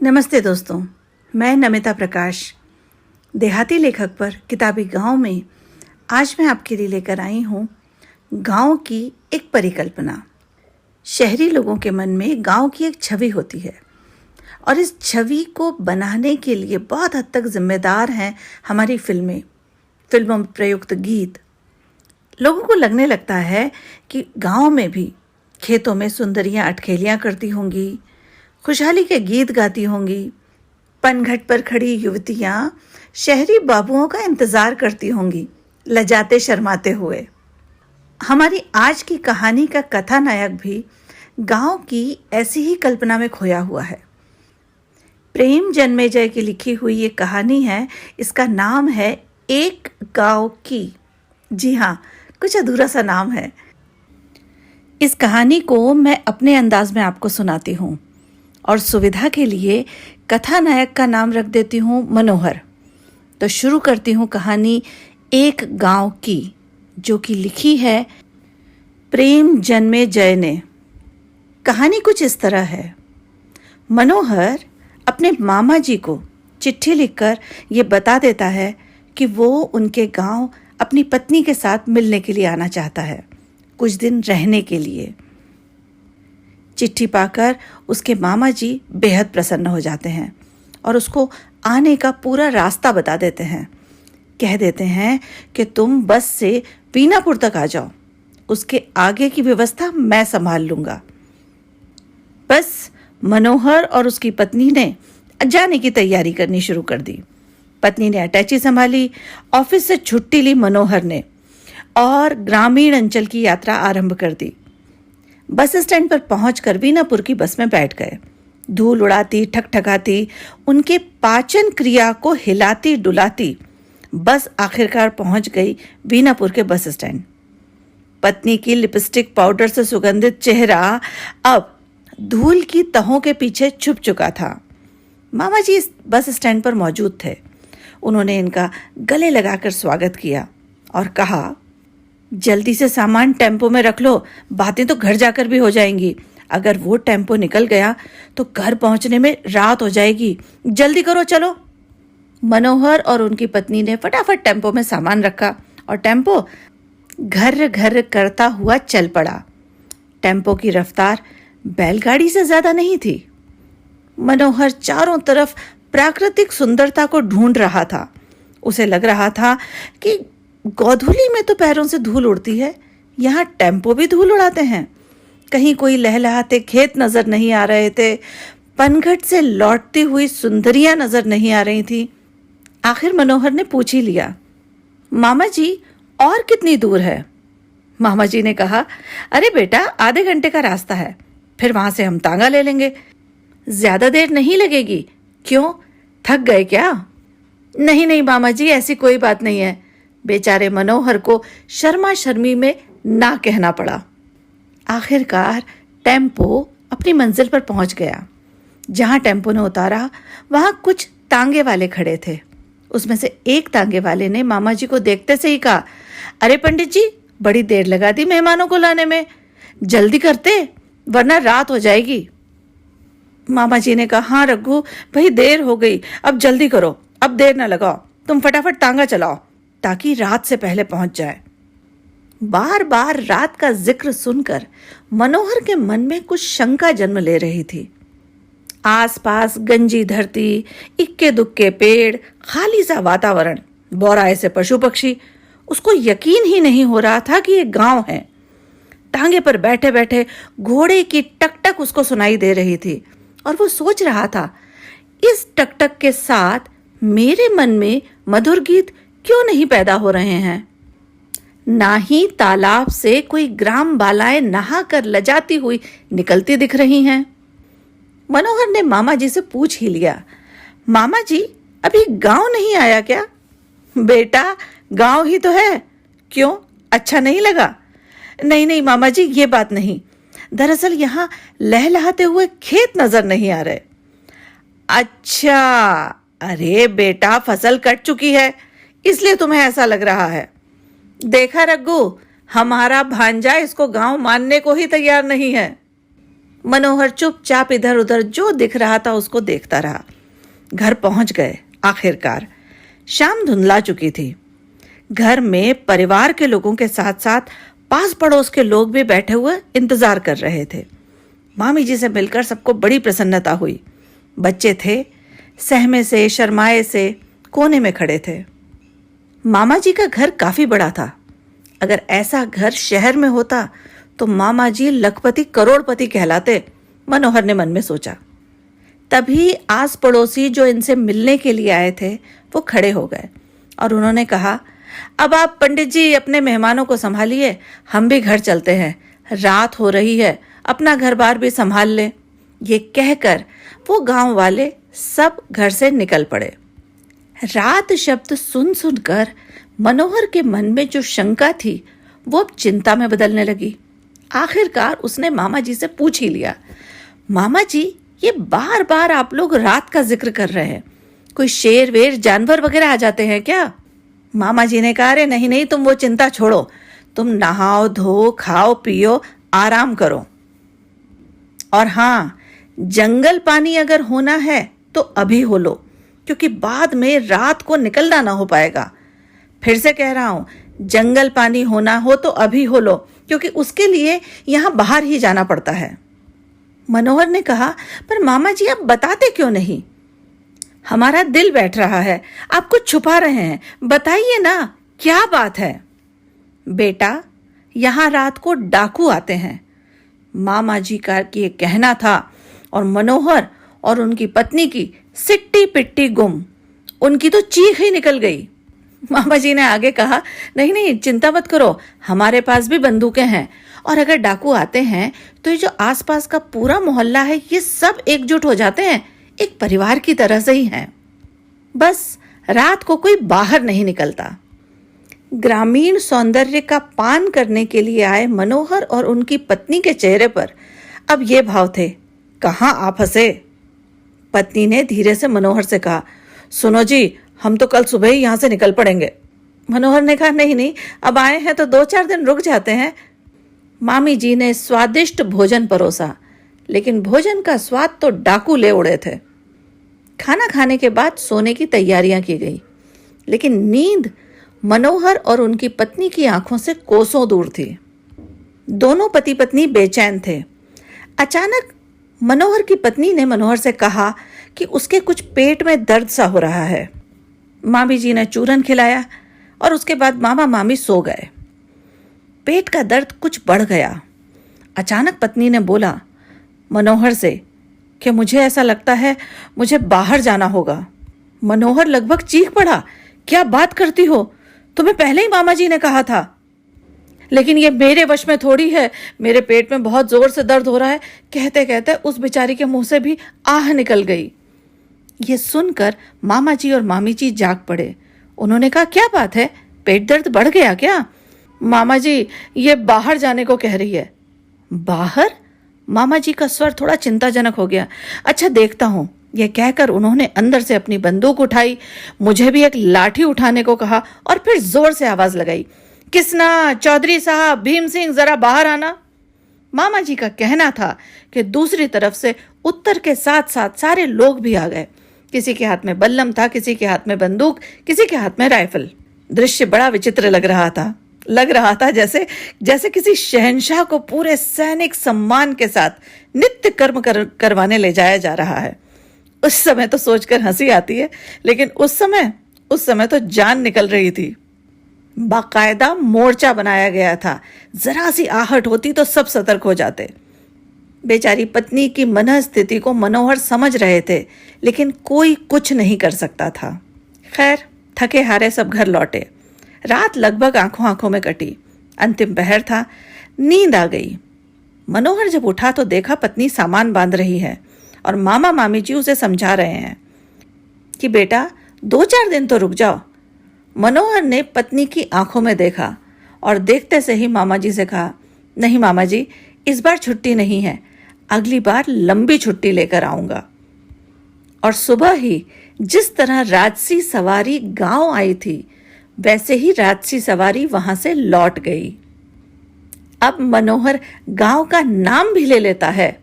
नमस्ते दोस्तों, मैं नमिता प्रकाश देहाती लेखक पर किताबी गांव में आज मैं आपके लिए लेकर आई हूँ गांव की एक परिकल्पना। शहरी लोगों के मन में गांव की एक छवि होती है और इस छवि को बनाने के लिए बहुत हद तक जिम्मेदार हैं हमारी फिल्मों में प्रयुक्त गीत। लोगों को लगने लगता है कि गांव में भी खेतों में सुंदरियां अटखेलियां करती होंगी, खुशहाली के गीत गाती होंगी, पनघट पर खड़ी युवतियां शहरी बाबुओं का इंतजार करती होंगी, लजाते शर्माते हुए। हमारी आज की कहानी का कथानायक भी गांव की ऐसी ही कल्पना में खोया हुआ है। प्रेम जन्मेजय की लिखी हुई ये कहानी है। इसका नाम है एक गांव की। जी हाँ, कुछ अधूरा सा नाम है। इस कहानी को मैं अपने अंदाज में आपको सुनाती हूँ और सुविधा के लिए कथानायक का नाम रख देती हूँ मनोहर। तो शुरू करती हूँ कहानी एक गांव की, जो कि लिखी है प्रेम जन्मेजय ने। कहानी कुछ इस तरह है। मनोहर अपने मामा जी को चिट्ठी लिखकर ये बता देता है कि वो उनके गांव अपनी पत्नी के साथ मिलने के लिए आना चाहता है, कुछ दिन रहने के लिए। चिट्ठी पाकर उसके मामा जी बेहद प्रसन्न हो जाते हैं और उसको आने का पूरा रास्ता बता देते हैं। कह देते हैं कि तुम बस से वीनापुर तक आ जाओ, उसके आगे की व्यवस्था मैं संभाल लूँगा। बस मनोहर और उसकी पत्नी ने जाने की तैयारी करनी शुरू कर दी। पत्नी ने अटैची संभाली, ऑफिस से छुट्टी ली मनोहर ने और ग्रामीण अंचल की यात्रा आरंभ कर दी। बस स्टैंड पर पहुंचकर वीनापुर की बस में बैठ गए। धूल उड़ाती ठकठकाती, उनके पाचन क्रिया को हिलाती डुलाती बस आखिरकार पहुंच गई वीनापुर के बस स्टैंड। पत्नी की लिपस्टिक पाउडर से सुगंधित चेहरा अब धूल की तहों के पीछे छुप चुका था। मामा जी इस बस स्टैंड पर मौजूद थे। उन्होंने इनका गले लगाकर स्वागत किया और कहा, जल्दी से सामान टेम्पो में रख लो, बातें तो घर जाकर भी हो जाएंगी। अगर वो टेम्पो निकल गया तो घर पहुंचने में रात हो जाएगी। जल्दी करो, चलो। मनोहर और उनकी पत्नी ने फटाफट टेम्पो में सामान रखा और टेम्पो घर घर करता हुआ चल पड़ा। टेम्पो की रफ्तार बैलगाड़ी से ज्यादा नहीं थी। मनोहर चारों तरफ प्राकृतिक सुंदरता को ढूंढ रहा था। उसे लग रहा था कि गोधूली में तो पैरों से धूल उड़ती है, यहाँ टेम्पो भी धूल उड़ाते हैं। कहीं कोई लहलहाते खेत नजर नहीं आ रहे थे। पनघट से लौटती हुई सुंदरियां नजर नहीं आ रही थी। आखिर मनोहर ने पूछ ही लिया, मामा जी और कितनी दूर है? मामा जी ने कहा, अरे बेटा, आधे घंटे का रास्ता है, फिर वहां से हम तांगा ले लेंगे, ज्यादा देर नहीं लगेगी। क्यों, थक गए क्या? नहीं नहीं मामा जी, ऐसी कोई बात नहीं है। बेचारे मनोहर को शर्मा शर्मी में ना कहना पड़ा। आखिरकार टेम्पो अपनी मंजिल पर पहुंच गया। जहां टेम्पो ने उतारा वहां कुछ तांगे वाले खड़े थे। उसमें से एक तांगे वाले ने मामा जी को देखते से ही कहा, अरे पंडित जी, बड़ी देर लगा दी मेहमानों को लाने में, जल्दी करते वरना रात हो जाएगी। मामा जी ने कहा, हाँ रघु भाई, देर हो गई, अब जल्दी करो, अब देर ना लगाओ, तुम फटाफट तांगा चलाओ ताकि रात से पहले पहुंच जाए। बार बार रात का जिक्र सुनकर मनोहर के मन में कुछ शंका जन्म ले रही थी। आसपास गंजी धरती, इक्के दुक्के पेड़, खाली सा वातावरण, बौराए से पशु पक्षी। उसको यकीन ही नहीं हो रहा था कि ये गांव है। टांगे पर बैठे बैठे घोड़े की टकटक उसको सुनाई दे रही थी और वो सोच रहा था, इस टकटक के साथ मेरे मन में मधुर गीत क्यों नहीं पैदा हो रहे हैं? ना ही तालाब से कोई ग्राम बालाएं नहा कर लजाती हुई निकलती दिख रही हैं। मनोहर ने मामा जी से पूछ ही लिया, मामा जी अभी गांव नहीं आया क्या? बेटा, गांव ही तो है, क्यों, अच्छा नहीं लगा? नहीं नहीं मामा जी, ये बात नहीं, दरअसल यहाँ लहलहाते हुए खेत नजर नहीं आ रहे। अच्छा, अरे बेटा, फसल कट चुकी है इसलिए तुम्हें ऐसा लग रहा है। देखा रघु, हमारा भांजा इसको गांव मानने को ही तैयार नहीं है। मनोहर चुपचाप इधर उधर जो दिख रहा था उसको देखता रहा। घर पहुंच गए आखिरकार। शाम धुंधला चुकी थी। घर में परिवार के लोगों के साथ साथ पास पड़ोस के लोग भी बैठे हुए इंतजार कर रहे थे। मामी जी से मिलकर सबको बड़ी प्रसन्नता हुई। बच्चे थे, सहमे से शर्माए से कोने में खड़े थे। मामा जी का घर काफी बड़ा था। अगर ऐसा घर शहर में होता तो मामा जी लखपति करोड़पति कहलाते, मनोहर ने मन में सोचा। तभी आस पड़ोसी जो इनसे मिलने के लिए आए थे वो खड़े हो गए और उन्होंने कहा, अब आप पंडित जी अपने मेहमानों को संभालिए, हम भी घर चलते हैं, रात हो रही है, अपना घर बार भी संभाल लें। ये कहकर वो गांव वाले सब घर से निकल पड़े। रात शब्द सुन सुनकर मनोहर के मन में जो शंका थी वो अब चिंता में बदलने लगी। आखिरकार उसने मामा जी से पूछ ही लिया, मामा जी ये बार बार आप लोग रात का जिक्र कर रहे हैं, कोई शेर वेर जानवर वगैरह आ जाते हैं क्या? मामा जी ने कहा, अरे नहीं नहीं, तुम वो चिंता छोड़ो, तुम नहाओ धो खाओ पियो आराम करो। और हाँ, जंगल पानी अगर होना है तो अभी हो लो, क्योंकि बाद में रात को निकलना ना हो पाएगा। फिर से कह रहा हूं, जंगल पानी होना हो तो अभी हो लो, क्योंकि उसके लिए यहां बाहर ही जाना पड़ता है। मनोहर ने कहा, पर मामा जी आप बताते क्यों नहीं? हमारा दिल बैठ रहा है, आप कुछ छुपा रहे हैं, बताइए ना क्या बात है? बेटा, यहां रात को डाकू आते हैं, मामा जी का ये कहना था। और मनोहर और उनकी पत्नी की सिट्टी पिट्टी गुम, उनकी तो चीख ही निकल गई। मामा जी ने आगे कहा, नहीं नहीं चिंता मत करो, हमारे पास भी बंदूकें हैं, और अगर डाकू आते हैं तो ये जो आसपास का पूरा मोहल्ला है ये सब एकजुट हो जाते हैं, एक परिवार की तरह से ही हैं। बस रात को कोई बाहर नहीं निकलता। ग्रामीण सौंदर्य का पान करने के लिए आए मनोहर और उनकी पत्नी के चेहरे पर अब ये भाव थे, कहाँ आ फंसे। पत्नी ने धीरे से मनोहर से कहा, सुनो जी, हम तो कल सुबह ही यहां से निकल पड़ेंगे। मनोहर ने कहा, नहीं नहीं, अब आए हैं तो 2-4 दिन रुक जाते हैं। मामी जी ने स्वादिष्ट भोजन परोसा, लेकिन भोजन का स्वाद तो डाकू ले उड़े थे। खाना खाने के बाद सोने की तैयारियां की गई, लेकिन नींद मनोहर और उनकी पत्नी की आंखों से कोसों दूर थी। दोनों पति पत्नी बेचैन थे। अचानक मनोहर की पत्नी ने मनोहर से कहा कि उसके कुछ पेट में दर्द सा हो रहा है। मामी जी ने चूरन खिलाया और उसके बाद मामा मामी सो गए। पेट का दर्द कुछ बढ़ गया। अचानक पत्नी ने बोला मनोहर से कि मुझे ऐसा लगता है मुझे बाहर जाना होगा। मनोहर लगभग चीख पड़ा, क्या बात करती हो, तुम्हें पहले ही मामा जी ने कहा था। लेकिन ये मेरे वश में थोड़ी है, मेरे पेट में बहुत जोर से दर्द हो रहा है। कहते कहते उस बेचारी के मुंह से भी आह निकल गई। ये सुनकर मामा जी और मामी जी जाग पड़े। उन्होंने कहा, क्या बात है, पेट दर्द बढ़ गया क्या? मामा जी ये बाहर जाने को कह रही है। बाहर? मामा जी का स्वर थोड़ा चिंताजनक हो गया। अच्छा देखता हूं, यह कहकर उन्होंने अंदर से अपनी बंदूक उठाई, मुझे भी एक लाठी उठाने को कहा और फिर जोर से आवाज लगाई, किसना, चौधरी साहब, भीम सिंह, जरा बाहर आना। मामा जी का कहना था कि दूसरी तरफ से उत्तर के साथ साथ सारे लोग भी आ गए। किसी के हाथ में बल्लम था, किसी के हाथ में बंदूक, किसी के हाथ में राइफल। दृश्य बड़ा विचित्र लग रहा था जैसे किसी शहंशाह को पूरे सैनिक सम्मान के साथ नित्य कर्म करवाने ले जाया जा रहा है। उस समय तो सोचकर हंसी आती है, लेकिन उस समय तो जान निकल रही थी। बाकायदा मोर्चा बनाया गया था, जरा सी आहट होती तो सब सतर्क हो जाते। बेचारी पत्नी की मनः स्थिति को मनोहर समझ रहे थे, लेकिन कोई कुछ नहीं कर सकता था। खैर, थके हारे सब घर लौटे। रात लगभग आंखों आंखों में कटी। अंतिम पहर था, नींद आ गई। मनोहर जब उठा तो देखा पत्नी सामान बांध रही है और मामा मामी जी उसे समझा रहे हैं कि बेटा 2-4 दिन तो रुक जाओ। मनोहर ने पत्नी की आंखों में देखा और देखते से ही मामा जी से कहा, नहीं मामा जी, इस बार छुट्टी नहीं है, अगली बार लंबी छुट्टी लेकर आऊंगा। और सुबह ही जिस तरह राजसी सवारी गांव आई थी, वैसे ही राजसी सवारी वहां से लौट गई। अब मनोहर गांव का नाम भी ले लेता है,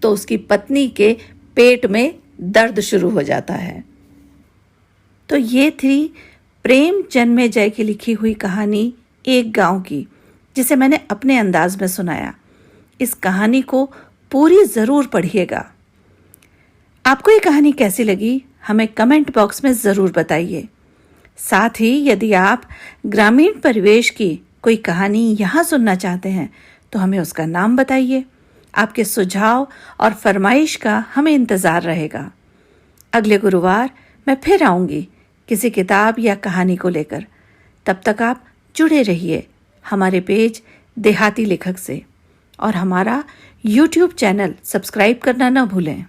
तो उसकी पत्नी के पेट में दर्द शुरू हो जाता है। तो ये थी प्रेम जन्मेजय की लिखी हुई कहानी एक गांव की, जिसे मैंने अपने अंदाज में सुनाया। इस कहानी को पूरी जरूर पढ़िएगा। आपको ये कहानी कैसी लगी हमें कमेंट बॉक्स में जरूर बताइए। साथ ही यदि आप ग्रामीण परिवेश की कोई कहानी यहाँ सुनना चाहते हैं तो हमें उसका नाम बताइए। आपके सुझाव और फरमाइश का हमें इंतजार रहेगा। अगले गुरुवार मैं फिर आऊंगी किसी किताब या कहानी को लेकर। तब तक आप जुड़े रहिए हमारे पेज देहाती लेखक से और हमारा YouTube चैनल सब्सक्राइब करना न भूलें।